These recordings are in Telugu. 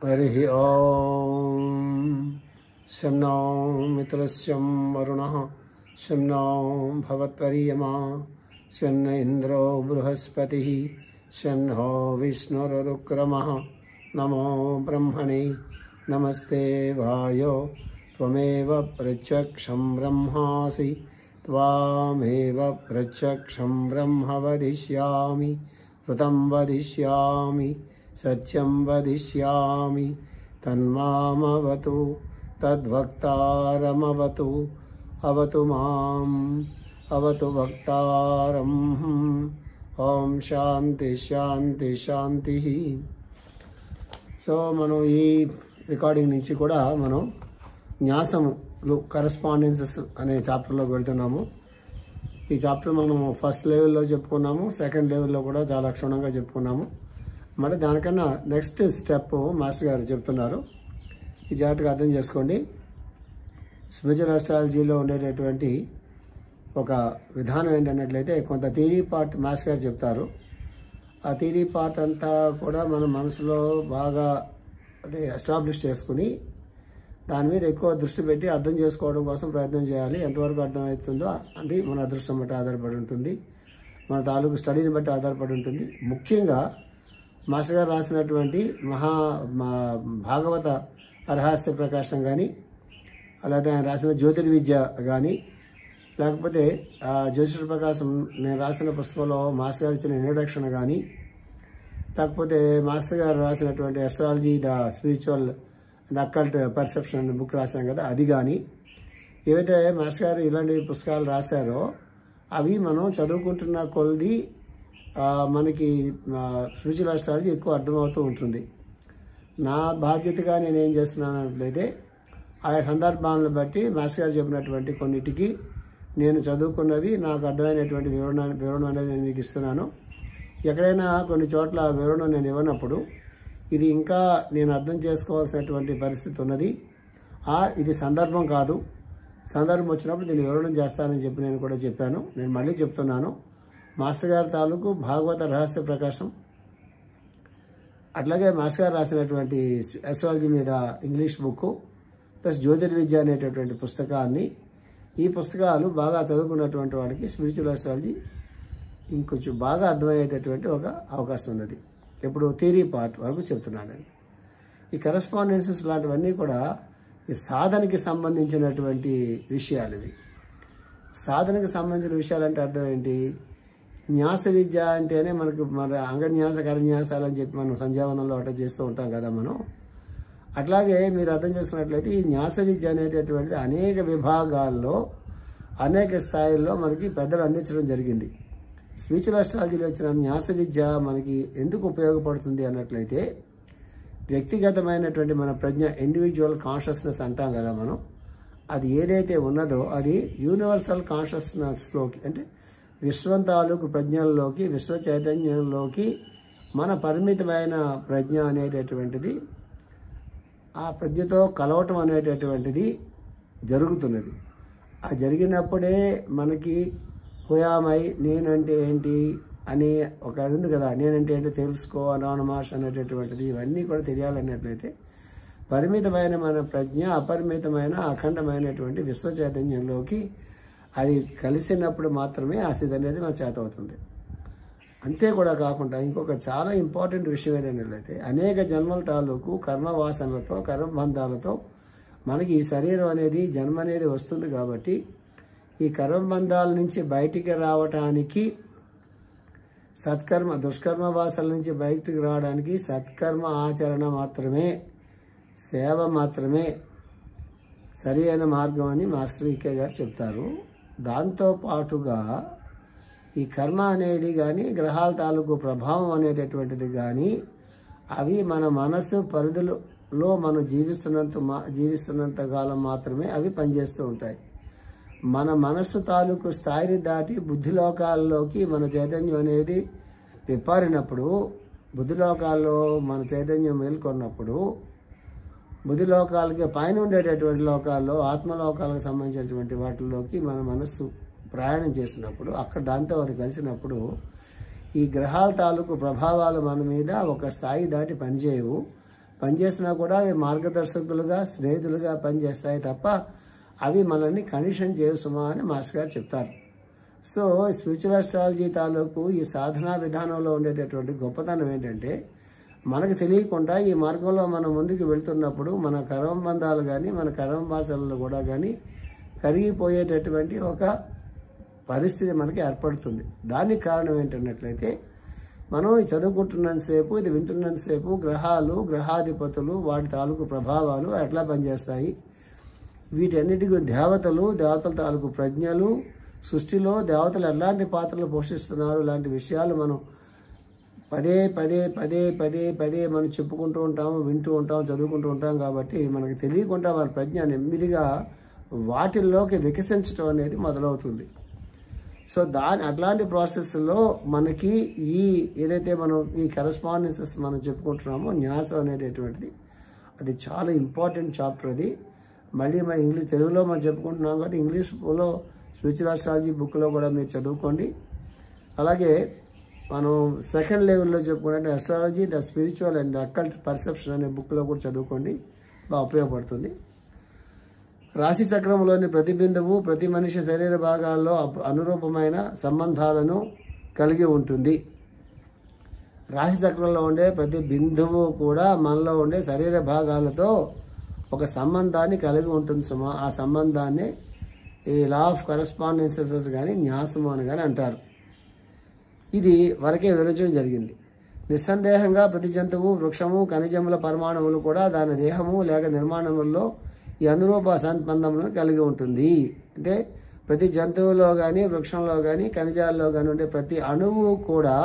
हरिः ओम्। शं नो मित्रस्यं वरुणः शं नो भवत्वर्यमा शं न इन्द्रो बृहस्पतिः शं नो विष्णुरुक्रमः। नमो ब्रह्मणे नमस्ते वायो त्वमेव प्रत्यक्षं ब्रह्मासि त्वामेव प्रत्यक्षं ब्रह्म वदिष्यामि ऋतं वदिष्यामि सत्यं वदिष्यामि तन्मामवतु तद्वक्तारमवतु अवतु माम् अवतु वक्तारम्। ओम शांति शांति शांति। సో మనం ఈ రికార్డింగ్ నుంచి కూడా మనం న్యాసములు కరెస్పాండెన్సెస్ అనే చాప్టర్లోకి వెళ్తున్నాము. ఈ చాప్టర్ మనం ఫస్ట్ లెవెల్లో చెప్పుకున్నాము, సెకండ్ లెవెల్లో కూడా చాలా క్షుణ్ణంగా చెప్పుకున్నాము. మరి దానికన్నా నెక్స్ట్ స్టెప్ మాస్టర్ గారు చెప్తున్నారు. ఈ జాగ్రత్తగా అర్థం చేసుకోండి. స్పిరిచువల్ ఆస్ట్రాలజీలో ఉండేటటువంటి ఒక విధానం ఏంటన్నట్లయితే కొంత థియరీ పార్ట్ మాస్టర్ గారు చెప్తారు. ఆ థియరీ పార్ట్ అంతా కూడా మన మనసులో బాగా ఎస్టాబ్లిష్ చేసుకుని దాని మీద ఎక్కువ దృష్టి పెట్టి అర్థం చేసుకోవడం కోసం ప్రయత్నం చేయాలి. ఎంతవరకు అర్థమవుతుందో అది మన అదృష్టం బట్టి ఆధారపడి ఉంటుంది, మన తాలూకు స్టడీని బట్టి ఆధారపడి ఉంటుంది. ముఖ్యంగా మాస్టర్ గారు రాసినటువంటి భాగవత రహస్య ప్రకాశం కానీ, అలాగే ఆయన రాసిన జ్యోతిర్విద్య కానీ, లేకపోతే జ్యోతిష ప్రకాశం నేను రాసిన పుస్తకంలో మాస్టర్ గారు ఇచ్చిన ఇంట్రడక్షన్ కానీ, లేకపోతే మాస్టర్ గారు రాసినటువంటి astrology the spiritual and occult perception అనే బుక్ రాశాం కదా, అది కానీ, ఏవైతే మాస్టర్ గారు ఇలాంటి పుస్తకాలు రాశారో అవి మనం చదువుకుంటున్న కొలది మనకి స్పిరిచువల్ ఆస్ట్రాలజీ ఎక్కువ అర్థమవుతూ ఉంటుంది. నా బాధ్యతగా నేను ఏం చేస్తున్నానంటే ఆయా సందర్భాలను బట్టి మాస్టర్ గారు చెప్పినటువంటి కొన్నిటికి నేను చదువుకున్నవి నాకు అర్థమైనటువంటి వివరణ అనేది నేను మీకు ఇస్తున్నాను. ఎక్కడైనా కొన్ని చోట్ల వివరణ నేను ఇవ్వనప్పుడు ఇది ఇంకా నేను అర్థం చేసుకోవాల్సినటువంటి పరిస్థితి ఉన్నది, ఇది సందర్భం కాదు, సందర్భం వచ్చినప్పుడు దీన్ని వివరణ చేస్తానని చెప్పి నేను కూడా చెప్పాను. నేను మళ్ళీ చెప్తున్నాను, మాస్టర్ గారి తాలూకు భాగవత రహస్య ప్రకాశం, అట్లాగే మాస్టర్ గారు రాసినటువంటి అస్ట్రాలజీ మీద ఇంగ్లీష్ బుక్ ప్లస్ జ్యోతిర్విద్య అనేటటువంటి పుస్తకాన్ని, ఈ పుస్తకాలు బాగా చదువుకున్నటువంటి వాడికి స్పిరిచువల్ ఆస్ట్రాలజీ ఇంకొంచెం బాగా అర్థమయ్యేటటువంటి ఒక అవకాశం ఉన్నది. ఇప్పుడు థియరీ పార్ట్ వరకు చెప్తున్నాను. ఈ కరెస్పాండెన్సెస్ లాంటివన్నీ కూడా ఈ సాధనకి సంబంధించినటువంటి విషయాలు. ఇవి సాధనకి సంబంధించిన విషయాలు అంటే అర్థం ఏంటి? న్యాస విద్య అంటేనే మనకు మన అంగన్యాస కరన్యాసాలు అని చెప్పి మనం సంధ్యావనంలో అట్లా చేస్తూ ఉంటాం కదా మనం. అట్లాగే మీరు అర్థం చేసుకున్నట్లయితే ఈ న్యాస విద్య అనేటటువంటిది అనేక విభాగాల్లో అనేక స్థాయిల్లో మనకి పెద్దలు అందించడం జరిగింది. స్పిరిచువల్ ఆస్ట్రాలజీలో వచ్చిన న్యాస విద్య మనకి ఎందుకు ఉపయోగపడుతుంది అన్నట్లయితే, వ్యక్తిగతమైనటువంటి మన ప్రజ్ఞ, ఇండివిజువల్ కాన్షియస్నెస్ అంటాం కదా మనం, అది ఏదైతే ఉన్నదో అది యూనివర్సల్ కాన్షియస్నెస్లోకి, అంటే విశ్వం తాలూకు ప్రజ్ఞల్లోకి, విశ్వ చైతన్యంలోకి మన పరిమితమైన ప్రజ్ఞ అనేటటువంటిది, ఆ ప్రజ్ఞతో కలవటం అనేటటువంటిది జరుగుతున్నది. ఆ జరిగినప్పుడే మనకి హుయామై నేనంటే ఏంటి అని ఒక అది ఉంది కదా, నేనంటే ఏంటో తెలుసుకో అనానమాష్ అనేటటువంటిది, ఇవన్నీ కూడా తెలియాలన్నట్లయితే పరిమితమైన మన ప్రజ్ఞ అపరిమితమైన అఖండమైనటువంటి విశ్వ చైతన్యంలోకి అది కలిసినప్పుడు మాత్రమే ఆ స్థితి అనేది మన చేత అవుతుంది. అంతే కూడా కాకుండా ఇంకొక చాలా ఇంపార్టెంట్ విషయం ఏంటంటే, అనేక జన్మల తాలూకు కర్మవాసనలతో కర్మబంధాలతో మనకి ఈ శరీరం అనేది జన్మ అనేది వస్తుంది. కాబట్టి ఈ కర్మబంధాల నుంచి బయటికి రావటానికి సత్కర్మ, దుష్కర్మ వాసనల నుంచి బయటికి రావడానికి సత్కర్మ ఆచరణ మాత్రమే, సేవ మాత్రమే సరి అయిన మార్గం అని మాస్టర్ ఈకే గారు చెప్తారు. దాంతో పాటుగా ఈ కర్మ అనేది కానీ, గ్రహాల తాలూకు ప్రభావం అనేటటువంటిది కానీ, అవి మన మనసు పరిధులలో మనం జీవిస్తున్నంత కాలం మాత్రమే అవి పనిచేస్తూ ఉంటాయి. మన మనస్సు తాలూకు స్థాయిని దాటి బుద్ధిలోకాల్లోకి మన చైతన్యం అనేది విప్పారినప్పుడు, బుద్ధిలోకాల్లో మన చైతన్యం మేల్కొన్నప్పుడు, బుద్ధిలోకాలకి పైన ఉండేటటువంటి లోకాల్లో ఆత్మలోకాలకు సంబంధించినటువంటి వాటిల్లోకి మన మనస్సు ప్రయాణం చేసినప్పుడు, అక్కడ దాంతో అది కలిసినప్పుడు ఈ గ్రహాల తాలూకు ప్రభావాలు మన మీద ఒక స్థాయి దాటి పనిచేయవు. పనిచేసినా కూడా అవి మార్గదర్శకులుగా స్నేహితులుగా పనిచేస్తాయి తప్ప అవి మనల్ని కండిషన్ చేయసుమా అని మాస్టర్ గారు చెప్తారు. సో స్పిరిచువల్ అస్ట్రాలజీ తాలూకు ఈ సాధనా విధానంలో ఉండేటటువంటి గొప్పతనం ఏంటంటే మనకు తెలియకుండా ఈ మార్గంలో మనం ముందుకు వెళ్తున్నప్పుడు మన కర్మబంధాలు కానీ మన కర్మవాసనలు కూడా కానీ కరిగిపోయేటటువంటి ఒక పరిస్థితి మనకి ఏర్పడుతుంది. దానికి కారణం ఏంటన్నట్లయితే మనం చదువుకుంటున్నంతసేపు ఇది వింటున్నంతసేపు గ్రహాలు గ్రహాధిపతులు వాటి తాలూకు ప్రభావాలు ఎట్లా పనిచేస్తాయి, వీటన్నిటికీ దేవతల తాలూకు ప్రజ్ఞలు, సృష్టిలో దేవతలు ఎలాంటి పాత్రలు పోషిస్తున్నారు లాంటి విషయాలు మనం పదే పదే పదే పదే పదే మనం చెప్పుకుంటూ ఉంటాము, వింటూ ఉంటాం, చదువుకుంటూ ఉంటాం. కాబట్టి మనకు తెలియకుండా వారి ప్రజ్ఞ నెమ్మదిగా వాటిల్లోకి వికసించడం అనేది మొదలవుతుంది. సో అట్లాంటి ప్రాసెస్లో మనకి ఏదైతే మనం ఈ కరెస్పాండెన్సెస్ మనం చెప్పుకుంటున్నామో న్యాసం అనేటటువంటిది అది చాలా ఇంపార్టెంట్ చాప్టర్. అది మళ్ళీ మన తెలుగులో మనం చెప్పుకుంటున్నాం కాబట్టి ఇంగ్లీష్లో స్పిరిచువల్ అస్ట్రాలజీ బుక్లో కూడా మీరు చదువుకోండి. అలాగే మనం సెకండ్ లెవెల్లో చెప్పుకున్నట్టు astrology the spiritual and occult perception అనే బుక్లో కూడా చదువుకోండి, బాగా ఉపయోగపడుతుంది. రాశి చక్రంలోని ప్రతి బిందువు ప్రతి మనిషి శరీర భాగాల్లో అనురూపమైన సంబంధాలను కలిగి ఉంటుంది. రాశి చక్రంలో ఉండే ప్రతి బిందువు కూడా మనలో ఉండే శరీర భాగాలతో ఒక సంబంధాన్ని కలిగి ఉంటుంది సుమా. ఆ సంబంధాన్ని ఈ లా ఆఫ్ కరెస్పాండెన్సెస్ కానీ న్యాసము అని కానీ అంటారు. ఇది వరకే వివరించడం జరిగింది. నిస్సందేహంగా ప్రతి జంతువు, వృక్షము, ఖనిజముల పరమాణువులు కూడా దాని దేహము లేక నిర్మాణముల్లో ఈ అనురూప సంబంధములను కలిగి ఉంటుంది. అంటే ప్రతి జంతువులో కానీ వృక్షంలో కానీ ఖనిజాల్లో కానీ ఉండే ప్రతి అణువు కూడా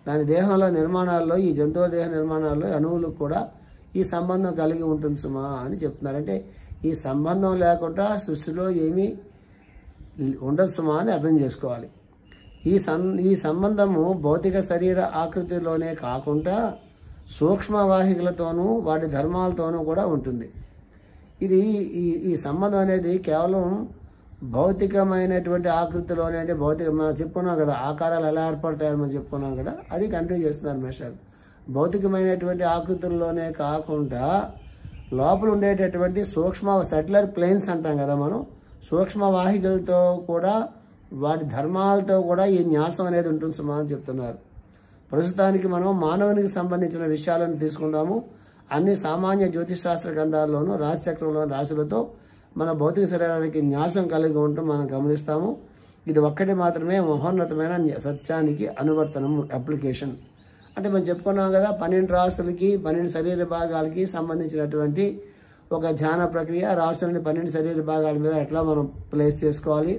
దాని దేహంలో నిర్మాణాల్లో ఈ జంతువుల దేహ నిర్మాణాల్లో అణువులు కూడా ఈ సంబంధం కలిగి ఉంటుంది సుమా అని చెప్తున్నారు. అంటే ఈ సంబంధం లేకుండా సృష్టిలో ఏమీ ఉండదు సుమా అని అర్థం చేసుకోవాలి. ఈ సంబంధము భౌతిక శరీర ఆకృతిలోనే కాకుండా సూక్ష్మవాహికలతోనూ వాటి ధర్మాలతోనూ కూడా ఉంటుంది. ఇది ఈ సంబంధం అనేది కేవలం భౌతికమైనటువంటి ఆకృతిలోనే, అంటే మనం చెప్పుకున్నాం కదా ఆకారాలు ఎలా ఏర్పడతాయని మనం చెప్పుకున్నాం కదా, అది కంటిన్యూ చేస్తున్నారు మేషాలు. భౌతికమైనటువంటి ఆకృతుల్లోనే కాకుండా లోపల ఉండేటటువంటి సూక్ష్మ సెటిలర్ ప్లేన్స్ అంటాం కదా మనం, సూక్ష్మ వాహికలతో కూడా వాటి ధర్మాలతో కూడా ఈ న్యాసం అనేది ఉంటుంది సుమా అని చెప్తున్నారు. ప్రస్తుతానికి మనం మానవునికి సంబంధించిన విషయాలను తీసుకుందాము. అన్ని సామాన్య జ్యోతిషాస్త్ర గ్రంథాల్లోనూ రాశిచక్రంలోని రాశులతో మన భౌతిక శరీరానికి న్యాసం కలిగి ఉండటం మనం గమనిస్తాము. ఇది ఒక్కటి మాత్రమే మహోన్నతమైన సత్యానికి అనువర్తనము, అప్లికేషన్. అంటే మనం చెప్పుకున్నాం కదా 12 రాశులకి 12 శరీర భాగాలకి సంబంధించినటువంటి ఒక ధ్యాన ప్రక్రియ. రాశులని 12 శరీర భాగాల మీద ఎట్లా మనం ప్లేస్ చేసుకోవాలి,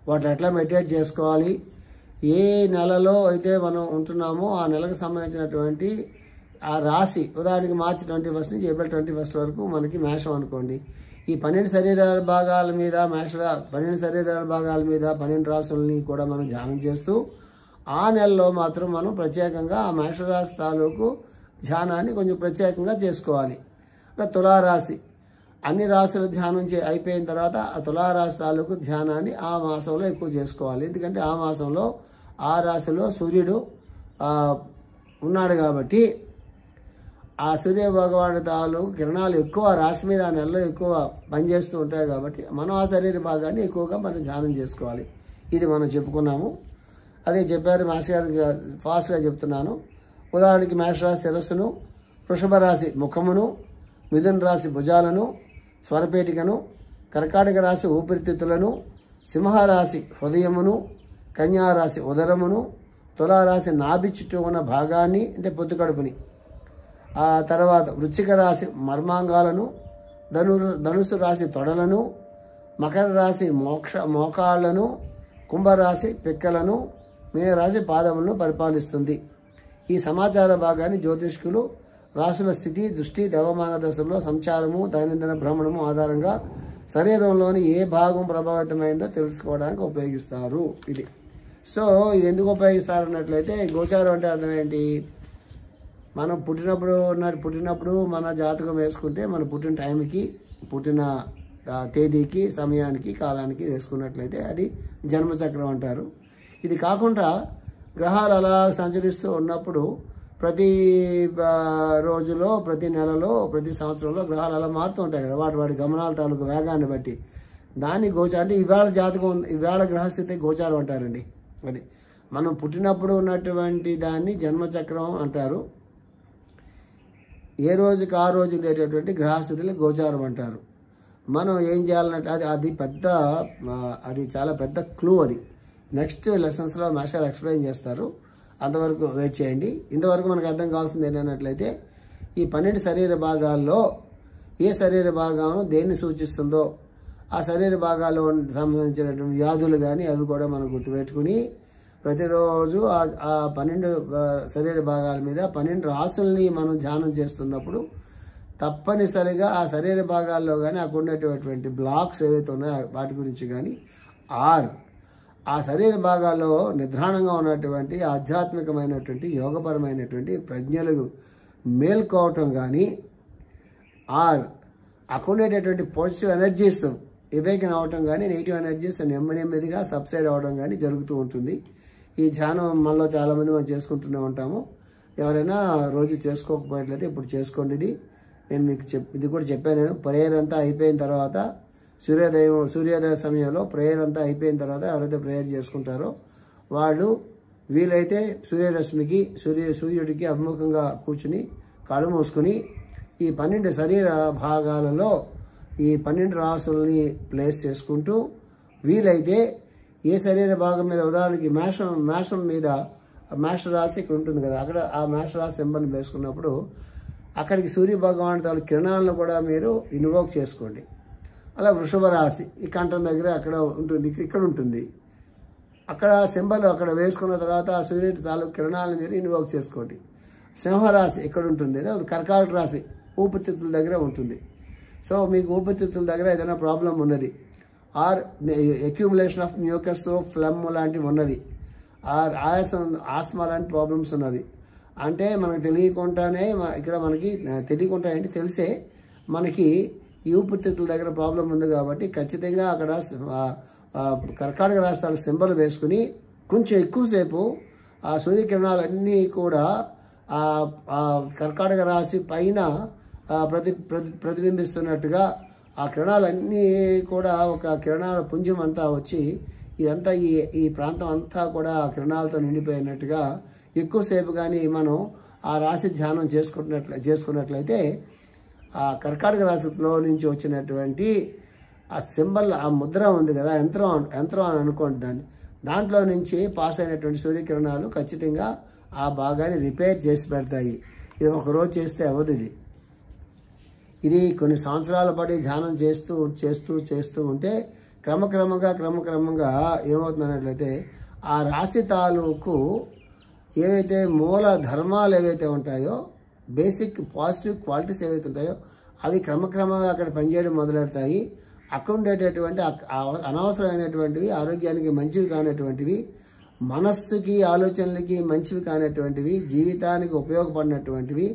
వాటిని ఎట్లా మెడిటేట్ చేసుకోవాలి, ఏ నెలలో అయితే మనం ఉంటున్నామో ఆ నెలకు సంబంధించినటువంటి ఆ రాశి, ఉదాహరణకి మార్చి 21 నుంచి ఏప్రిల్ 21 వరకు మనకి మేషం అనుకోండి. ఈ 12 శరీరాల భాగాల మీద 12 శరీరాల భాగాల మీద 12 రాశుల్ని కూడా మనం ధ్యానం చేస్తూ ఆ నెలలో మాత్రం మనం ప్రత్యేకంగా ఆ మేషరాశి తాలూకు ధ్యానాన్ని కొంచెం ప్రత్యేకంగా చేసుకోవాలి. తులారాశి అన్ని రాశుల ధ్యానం అయిపోయిన తర్వాత ఆ తులారాశి తాలూకు ధ్యానాన్ని ఆ మాసంలో ఎక్కువ చేసుకోవాలి. ఎందుకంటే ఆ మాసంలో ఆ రాశిలో సూర్యుడు ఉన్నాడు కాబట్టి ఆ సూర్య భగవానుడి తాలూకు కిరణాలు ఎక్కువ రాశి మీద ఆ నెలలో ఎక్కువ పనిచేస్తూ ఉంటాయి కాబట్టి మనం ఆ శరీర భాగాన్ని ఎక్కువగా మనం ధ్యానం చేసుకోవాలి. ఇది మనం చెప్పుకున్నాము. అదే చెప్పారు మాస్టర్ గారు, ఫాస్ట్గా చెప్తున్నాను. ఉదాహరణకి మేషరాశి శిరస్సును, వృషభ రాశి ముఖమును, మిథున రాశి భుజాలను, స్వరపేటికను, కర్కాటక రాశి ఊపిరితిత్తులను, సింహరాశి హృదయమును, కన్యారాశి ఉదరమును, తులారాశి నాభి చుట్టూ ఉన్న భాగాన్ని అంటే పొత్తుకడుపుని, ఆ తర్వాత వృశ్చిక రాశి మర్మాంగాలను, ధనుసు రాశి తొడలను, మకర రాశి మోకాళ్లను, కుంభరాశి పిక్కలను, మీనరాశి పాదములను పరిపాలిస్తుంది. ఈ సమాచార భాగాన్ని జ్యోతిష్కులు రాశుల స్థితి, దృష్టి, దేవమాన దశలో సంచారము, దైనందిన భ్రమణము ఆధారంగా శరీరంలోని ఏ భాగం ప్రభావితమైందో తెలుసుకోవడానికి ఉపయోగిస్తారు. ఇది ఇది ఎందుకు ఉపయోగిస్తారు అన్నట్లయితే, గోచారం అంటే అర్థం ఏంటి? మనం పుట్టినప్పుడు మన జాతకం వేసుకుంటే మన పుట్టిన టైంకి, పుట్టిన తేదీకి, సమయానికి, కాలానికి వేసుకున్నట్లయితే అది జన్మచక్రం అంటారు. ఇది కాకుండా గ్రహాలు అలా సంచరిస్తూ ఉన్నప్పుడు ప్రతి రోజులో, ప్రతి నెలలో, ప్రతి సంవత్సరంలో గ్రహాలు అలా మారుతూ ఉంటాయి కదా, వాటి గమనాల తాలూకు వేగాన్ని బట్టి దాన్ని గోచారం అంటే ఇవాళ జాతకం, ఇవాళ గ్రహస్థితి గోచారం అంటారండి. అది మనం పుట్టినప్పుడు ఉన్నటువంటి దాన్ని జన్మచక్రం అంటారు. ఏ రోజుకి ఆ రోజు ఉండేటటువంటి గ్రహస్థితులు గోచారం అంటారు. మనం ఏం చేయాలంటే అది చాలా పెద్ద క్లూ. అది నెక్స్ట్ లెసన్స్లో మాస్టర్ ఎక్స్ప్లెయిన్ చేస్తారు, అంతవరకు వెయిట్ చేయండి. ఇంతవరకు మనకు అర్థం కావాల్సింది ఏంటన్నట్లయితే ఈ 12 శరీర భాగాల్లో ఏ శరీర భాగం దేన్ని సూచిస్తుందో ఆ శరీర భాగాల్లో సంబంధించినటువంటి వ్యాధులు కానీ అవి కూడా మనం గుర్తుపెట్టుకుని ప్రతిరోజు ఆ 12 శరీర భాగాల మీద 12 రాసుల్ని మనం ధ్యానం చేస్తున్నప్పుడు తప్పనిసరిగా ఆ శరీర భాగాల్లో కానీ అక్కడ ఉండేటటువంటి బ్లాక్స్ ఏవైతే ఉన్నాయో వాటి గురించి కానీ ఆ శరీర భాగాల్లో నిద్రాణంగా ఉన్నటువంటి ఆధ్యాత్మికమైనటువంటి యోగపరమైనటువంటి ప్రజ్ఞలు మేల్కోవటం కానీ అక్కడ ఉండేటటువంటి పాజిటివ్ ఎనర్జీస్ ఇవేకన్ అవటం కానీ నెగిటివ్ ఎనర్జీస్ నెమ్మదిగా సబ్సైడ్ అవడం కానీ జరుగుతూ ఉంటుంది. ఈ ధ్యానం మనలో చాలామంది మనం చేసుకుంటూనే ఉంటాము. ఎవరైనా రోజు చేసుకోకపోయినట్లయితే ఇప్పుడు చేసుకోండి. నేను మీకు ఇది కూడా చెప్పాను. ప్రేయర్ అంతా అయిపోయిన తర్వాత సూర్యోదయ సమయంలో ప్రేయర్ అంతా అయిపోయిన తర్వాత ఎవరైతే ప్రేయర్ చేసుకుంటారో వాళ్ళు వీలైతే సూర్యరశ్మికి సూర్యుడికి అభిముఖంగా కూర్చుని కళ్ళు మూసుకుని ఈ 12 శరీర భాగాలలో ఈ 12 రాసుల్ని ప్లేస్ చేసుకుంటూ వీలైతే ఏ శరీర భాగం మీద ఉదాహరణకి మేషం మీద మేష రాశి ఇక్కడ ఉంటుంది కదా, అక్కడ ఆ మేష రాశి సింబల్ని వేసుకున్నప్పుడు అక్కడికి సూర్య భగవాన్ తాలూకు కిరణాలను కూడా మీరు ఇన్వోక్ చేసుకోండి. అలా వృషభ రాశి ఈ కంఠం దగ్గర అక్కడ ఉంటుంది, ఇక్కడ ఉంటుంది. అక్కడ సింబల్ అక్కడ వేసుకున్న తర్వాత ఆ సూర్యుడి తాలూకు కిరణాలను మీరు ఇన్వోక్ చేసుకోండి. సింహరాశి ఇక్కడ ఉంటుంది, కర్కాటక రాశి ఊపిరితిత్తుల దగ్గర ఉంటుంది. సో మీకు ఊపిరితిత్తుల దగ్గర ఏదైనా ప్రాబ్లం ఉన్నది, ఆర్ అక్యూములేషన్ ఆఫ్ మ్యూకస్ ఫ్లమ్ లాంటివి ఉన్నవి, ఆర్ ఆస్మా లాంటి ప్రాబ్లమ్స్ ఉన్నవి అంటే మనకు తెలియకుండానే ఇక్కడ మనకి తెలియకుండా ఏంటి తెలిసే మనకి ఈ ఊపిరితిత్తుల దగ్గర ప్రాబ్లం ఉంది కాబట్టి ఖచ్చితంగా అక్కడ కర్కాటక రాష్ట్రాల సింబల్ వేసుకుని కొంచెం ఎక్కువసేపు ఆ సూర్యకిరణాలన్నీ కూడా ఆ కర్కాటక రాశి పైన ప్రతిబింబిస్తున్నట్టుగా ఆ కిరణాలన్నీ కూడా ఒక కిరణాల పుంజం అంతా వచ్చి ఇదంతా ఈ ప్రాంతం అంతా కూడా ఆ కిరణాలతో నిండిపోయినట్టుగా ఎక్కువసేపు కానీ మనం ఆ రాశి ధ్యానం చేసుకున్నట్లయితే ఆ కర్కాటక రాశిలో నుంచి వచ్చినటువంటి ఆ సింబల్ ఆ ముద్ర ఉంది కదా, యంత్రం అని అనుకోండి, దాంట్లో నుంచి పాస్ అయినటువంటి సూర్యకిరణాలు ఖచ్చితంగా ఆ భాగాన్ని రిపేర్ చేసి పెడతాయి. ఇది ఒకరోజు చేస్తే అవ్వదు. ఇది కొన్ని సంవత్సరాల పాటు ధ్యానం చేస్తూ ఉంటే క్రమక్రమంగా ఏమవుతుందన్నట్లయితే ఆ రాశి తాలూకు ఏవైతే మూల ధర్మాలు ఏవైతే ఉంటాయో, బేసిక్ పాజిటివ్ క్వాలిటీస్ ఏవైతే ఉంటాయో అవి క్రమక్రమంగా అక్కడ పనిచేయడం మొదలెడతాయి. అక్కడ ఉండేటటువంటి అనవసరమైనటువంటివి, ఆరోగ్యానికి మంచివి కానటువంటివి, మనస్సుకి ఆలోచనలకి మంచివి కానటువంటివి, జీవితానికి ఉపయోగపడినటువంటివి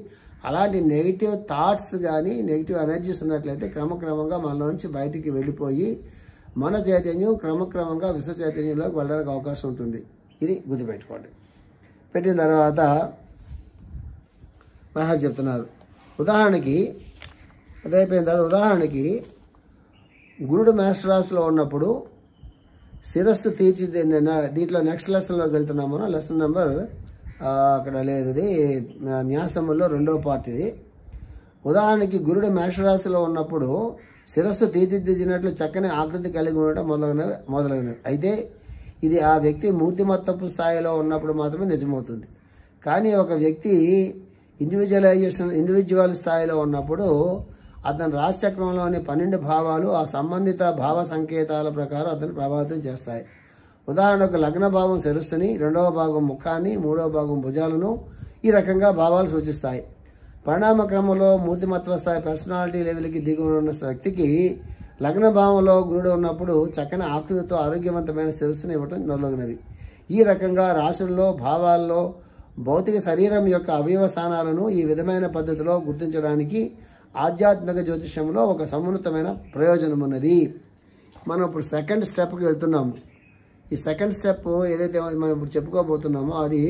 అలాంటి నెగిటివ్ థాట్స్ కానీ నెగిటివ్ ఎనర్జీస్ ఉన్నట్లయితే క్రమక్రమంగా మనలో నుంచి బయటికి వెళ్ళిపోయి మన చైతన్యం క్రమక్రమంగా విశ్వ చైతన్యంలోకి వెళ్ళడానికి అవకాశం ఉంటుంది. ఇది గుర్తుపెట్టుకోండి. పెట్టిన తర్వాత మహా చెప్తున్నారు, ఉదాహరణకి గురుడు మేష రాశిలో ఉన్నప్పుడు శిరస్సు తీర్చిదిద్దిన దీంట్లో నెక్స్ట్ లెసన్లోకి వెళ్తున్నాము. మనం లెసన్ నెంబర్ అక్కడ లేదు, ఇది న్యాసముల్లో 2వ పార్ట్. ఇది ఉదాహరణకి గురుడు మేషరాశిలో ఉన్నప్పుడు శిరస్సు తీర్చిదిద్దినట్లు చక్కని ఆకృతి కలిగి ఉండటం మొదలైనవి. అయితే ఇది ఆ వ్యక్తి మూర్తిమత్తపు స్థాయిలో ఉన్నప్పుడు మాత్రమే నిజమవుతుంది. కానీ ఒక వ్యక్తి ఇండివిజువల్ స్థాయిలో ఉన్నప్పుడు అతని రాశిచక్రంలోని 12 భావాలు ఆ సంబంధిత భావ సంకేతాల ప్రకారం అతన్ని ప్రభావితం చేస్తాయి. ఉదాహరణకు లగ్న భావం శిరస్సుని, 2వ భాగం ముఖాన్ని, 3వ భాగం భుజాలను ఈ రకంగా భావాలు సూచిస్తాయి. పరిణామ క్రమంలో మూర్తిమత్వ స్థాయి పర్సనాలిటీ లెవెల్కి దిగువ ఉన్న వ్యక్తికి లగ్న భావంలో గురుడు ఉన్నప్పుడు చక్కని ఆకృతితో ఆరోగ్యవంతమైన శిరస్సును ఇవ్వటం మొదలగునవి. ఈ రకంగా రాశుల్లో భావాల్లో భౌతిక శరీరం యొక్క అవయవ స్థానాలను ఈ విధమైన పద్ధతిలో గుర్తించడానికి ఆధ్యాత్మిక జ్యోతిష్యంలో ఒక సమున్నతమైన ప్రయోజనం ఉన్నది. మనం ఇప్పుడు సెకండ్ స్టెప్కి వెళ్తున్నాము. ఈ సెకండ్ స్టెప్ ఏదైతే మనం ఇప్పుడు చెప్పుకోబోతున్నామో అది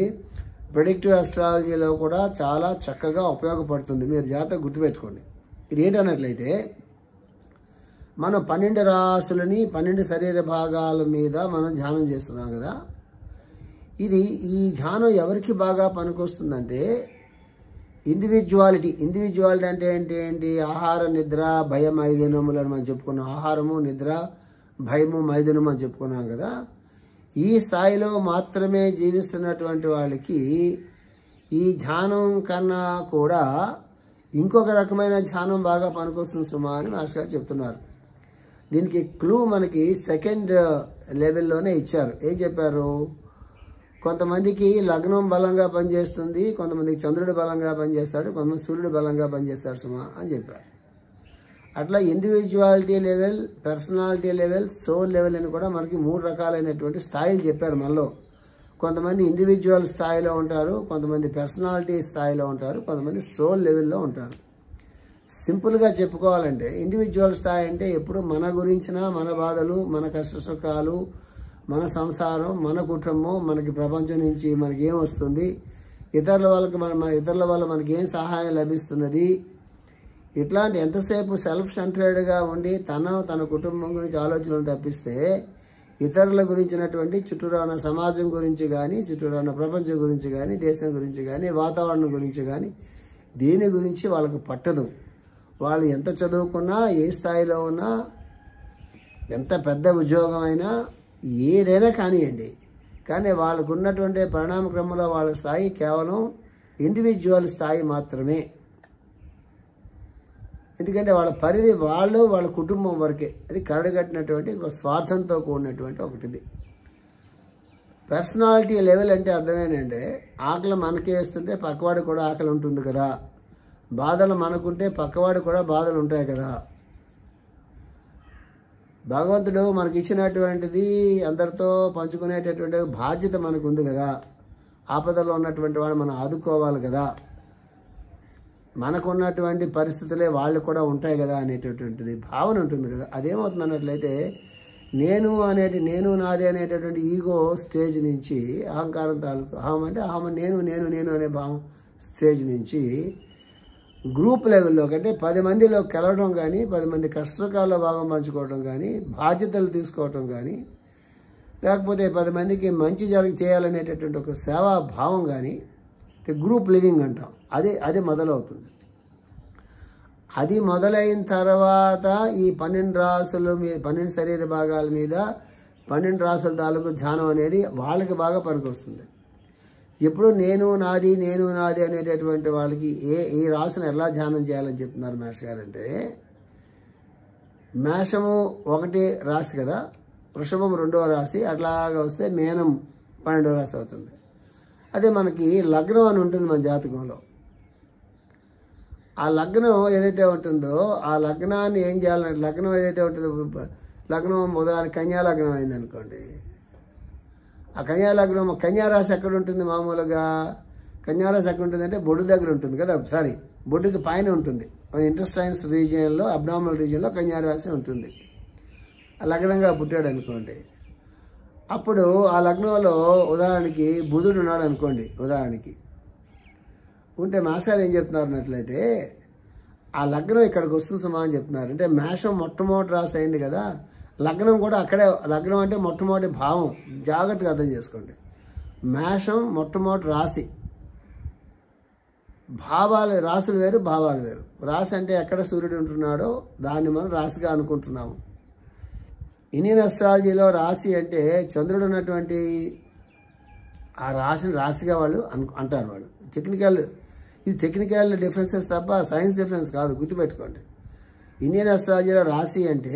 ప్రెడిక్టివ్ ఆస్ట్రాలజీలో కూడా చాలా చక్కగా ఉపయోగపడుతుంది. మీరు జాగ్రత్తగా గుర్తుపెట్టుకోండి. ఇది ఏంటన్నట్లయితే మనం 12 రాసులని 12 శరీర భాగాల మీద మనం ధ్యానం చేస్తున్నాం కదా. ఈ ధ్యానం ఎవరికి బాగా పనికొస్తుందంటే ఇండివిజువాలిటీ అంటే ఏంటి? ఆహార, నిద్ర, భయం, మైథునములు అని మనం చెప్పుకున్నాం. ఆహారము, నిద్ర, భయము, మైథునము అని చెప్పుకున్నాం కదా. ఈ స్థాయిలో మాత్రమే జీవిస్తున్నటువంటి వాళ్ళకి ఈ ధ్యానం కన్నా కూడా ఇంకొక రకమైన ధ్యానం బాగా పనికొస్తుంది సుమా అని మాస్టర్ గారు చెప్తున్నారు. దీనికి క్లూ మనకి సెకండ్ లెవెల్లోనే ఇచ్చారు. ఏం చెప్పారు? కొంతమందికి లగ్నం బలంగా పనిచేస్తుంది, కొంతమందికి చంద్రుడు బలంగా పనిచేస్తాడు, కొంతమంది సూర్యుడు బలంగా పనిచేస్తాడు సుమా అని చెప్పారు. అట్లా individuality level, personality level, soul level అని కూడా మనకి 3 రకాలైనటువంటి స్థాయిలు చెప్పారు మనలో. కొంతమంది ఇండివిజువల్ స్థాయిలో ఉంటారు, కొంతమంది పర్సనాలిటీ స్థాయిలో ఉంటారు, కొంతమంది సోల్ లెవెల్లో ఉంటారు. సింపుల్గా చెప్పుకోవాలంటే ఇండివిజువల్ స్థాయి అంటే ఎప్పుడు మన గురించిన, మన బాధలు, మన కష్టసుఖాలు, మన సంసారం, మన కుటుంబం, మనకి ప్రపంచం నుంచి మనకి ఏం వస్తుంది, ఇతరుల వల్ల మనకి ఏం సహాయం లభిస్తున్నది, ఇట్లాంటి ఎంతసేపు సెల్ఫ్ సెంటర్డ్గా ఉండి తన కుటుంబం గురించి ఆలోచనలు తప్పిస్తే ఇతరుల గురించినటువంటి చుట్టూరా ఉన్న సమాజం గురించి కానీ, చుట్టూరా ఉన్న ప్రపంచం గురించి కానీ, దేశం గురించి కానీ, వాతావరణం గురించి కానీ దీని గురించి వాళ్ళకు పట్టదు. వాళ్ళు ఎంత చదువుకున్నా, ఏ స్థాయిలో ఉన్నా, ఎంత పెద్ద ఉద్యోగం అయినా, ఏదైనా కానివ్వండి, కానీ వాళ్ళకు ఉన్నటువంటి పరిణామ క్రమంలో వాళ్ళ స్థాయి కేవలం ఇండివిజువల్ స్థాయి మాత్రమే. ఎందుకంటే వాళ్ళ పరిధి వాళ్ళ కుటుంబం వరకే. అది కరడుగట్టినటువంటి ఒక స్వార్థంతో కూడినటువంటి ఒకటిది. పర్సనాలిటీ లెవెల్ అంటే అర్థమేనంటే ఆకలి మనకే వేస్తుంటే పక్కవాడు కూడా ఆకలి ఉంటుంది కదా, బాధలు మనకుంటే పక్కవాడు కూడా బాధలు ఉంటాయి కదా. భగవంతుడు మనకి ఇచ్చినటువంటిది అందరితో పంచుకునేటటువంటి బాధ్యత మనకు ఉంది కదా. ఆపదలో ఉన్నటువంటి వాడు మనం ఆదుకోవాలి కదా. మనకున్నటువంటి పరిస్థితులే వాళ్ళు కూడా ఉంటాయి కదా అనేటటువంటిది భావన ఉంటుంది కదా. అదేమవుతుంది అన్నట్లయితే నేను నాది అనేటటువంటి ఈగో స్టేజ్ నుంచి, అహంకారం తాలూకు అహం నేను అనే భావం స్టేజ్ నుంచి గ్రూప్ లెవెల్లోకి, అంటే 10 మందిలో కలవడం కానీ, 10 మంది కష్టకాల్లో భాగం పంచుకోవడం కానీ, బాధ్యతలు తీసుకోవటం కానీ, లేకపోతే 10 మందికి మంచి చేయాలనేటటువంటి ఒక సేవా భావం కానీ, గ్రూప్ లివింగ్ అంటాం. అది మొదలవుతుంది. అది మొదలైన తర్వాత ఈ 12 రాసుల మీద, 12 శరీర భాగాల మీద 12 రాసుల తాలూకు ధ్యానం అనేది వాళ్ళకి బాగా పనికొస్తుంది. ఎప్పుడు నేను నాది అనేటటువంటి వాళ్ళకి ఈ రాశిని ఎలా ధ్యానం చేయాలని చెప్తున్నారు మాస్టర్ గారు అంటే, మేషము 1 రాశి కదా, వృషభం 2వ రాశి, అట్లాగా వస్తే మీనం 12వ రాశి అవుతుంది. అదే మనకి లగ్నం అని ఉంటుంది మన జాతకంలో. ఆ లగ్నం ఏదైతే ఉంటుందో ఆ లగ్నాన్ని ఏం చేయాలంటే, లగ్నం ఏదైతే ఉంటుందో, లగ్నం ఉదాహరణ కన్యా లగ్నం అయింది అనుకోండి. ఆ కన్యాలగ్నం, కన్యారాశి ఎక్కడ ఉంటుంది? మామూలుగా కన్యారాశి ఎక్కడ ఉంటుంది అంటే బొడ్డు దగ్గర ఉంటుంది కదా, బొడ్డుకి పైన ఉంటుంది. మన ఇంటెస్టైన్స్ రీజియన్లో, అబ్డామినల్ రీజియన్లో కన్యారాశి ఉంటుంది. ఆ లగ్నంగా పుట్టాడు అనుకోండి. అప్పుడు ఆ లగ్నంలో ఉదాహరణకి బుధుడు ఉన్నాడు అనుకోండి, ఉదాహరణకి ఉంటే మాస్టర్ ఏం చెప్తున్నారు అన్నట్లయితే ఆ లగ్నం ఇక్కడికి వస్తుంది సుమా అని చెప్తున్నారు. అంటే మేషం మొట్టమొదటి రాశి అయింది కదా, లగ్నం కూడా అక్కడే. లగ్నం అంటే మొట్టమొదటి భావం, జాగ్రత్తగా అర్థం చేసుకోండి. మేషం మొట్టమొదటి రాశి. రాశులు వేరు, భావాలు వేరు. రాశి అంటే ఎక్కడ సూర్యుడు ఉంటున్నాడో దాన్ని మనం రాశిగా అనుకుంటున్నాము. ఇండియన్ అస్ట్రాలజీలో రాశి అంటే చంద్రుడు ఉన్నటువంటి ఆ రాశిని రాశిగా వాళ్ళు అంటారు. వాళ్ళు ఇది టెక్నికల్ డిఫరెన్సెస్ తప్ప సైన్స్ డిఫరెన్స్ కాదు, గుర్తుపెట్టుకోండి. ఇండియన్ అస్ట్రాలజీలో రాశి అంటే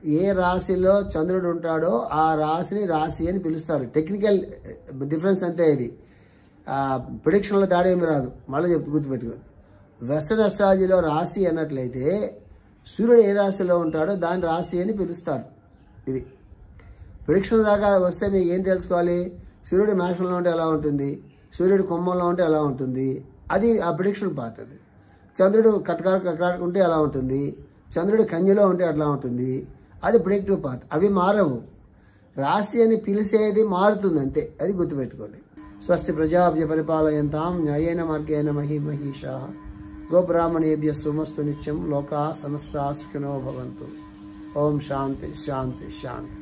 ఏ రాశిలో చంద్రుడు ఉంటాడో ఆ రాశిని రాశి అని పిలుస్తారు. టెక్నికల్ డిఫరెన్స్ అంతే. ఇది ప్రిడిక్షన్లో తేడా ఏమి రాదు. మళ్ళీ గుర్తుపెట్టుకోండి. వెస్టర్న్ అస్ట్రాలజీలో రాశి అన్నట్లయితే సూర్యుడు ఏ రాశిలో ఉంటాడో దాని రాశి అని పిలుస్తారు. ఇది ప్రిడిక్షన్ దాకా వస్తే మీకు ఏం తెలుసుకోవాలి? సూర్యుడు మేషంలో ఉంటే ఎలా ఉంటుంది, సూర్యుడు కుంభంలో ఉంటే ఎలా ఉంటుంది, అది ఆ ప్రిడిక్షన్ పార్ట్. అది చంద్రుడు కటకాడు ఉంటే ఎలా ఉంటుంది, చంద్రుడు కన్యలో ఉంటే అట్లా ఉంటుంది, అది ప్రిడిక్టివ్ పార్ట్. అవి మారవు. రాశి అని పిలిచేది మారుతుంది అంతే, అది గుర్తుపెట్టుకోండి. స్వస్తి ప్రజాభ్య పరిపాలయంతాం న్యాయేన మార్గేణ మహీమహీషాః గోబ్రాహ్మణేభ్యः శుభమస్తు నిత్యం లోకాः సమస్తాः సుఖినో భవంతు. ఓం శాంతి శాంతి శాంతి.